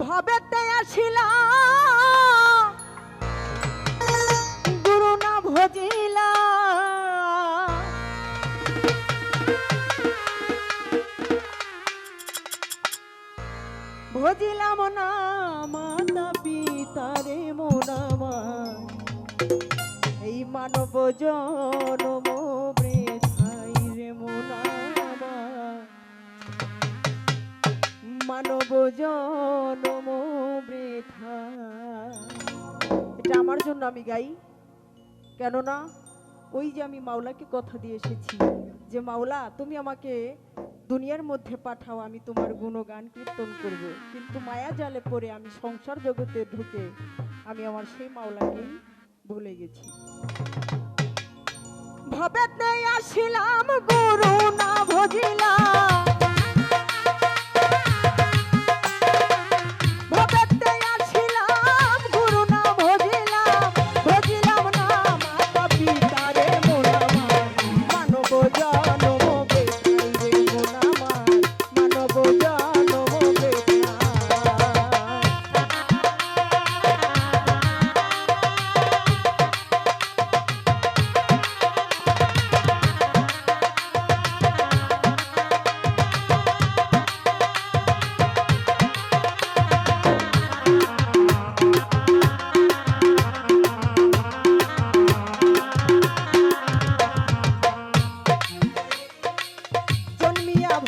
ভবেতে আসিলাম গুরু না ভজিলা ভজিলাম না মাতা পিতারে মোনামা এই মানব জনম বৃথাই রে মোনামা মানব জনম বৃথা। এটা আমার জন্য আমি গাই, কেননা ওই যে আমি মাওলাকে কথা দিয়ে এসেছি যে মাওলা তুমি আমাকে দুনিয়ার মধ্যে পাঠাও, আমি তোমার গুণগান কীর্তন করব, কিন্তু মায়া জালে পড়ে আমি সংসার জগতে ঢুকে আমি আমার সেই মাওলাকেই ভুলে গেছি। ভবেতে আসিলাম গুরু না ভজিলাম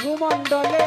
ভূমণ্ডলে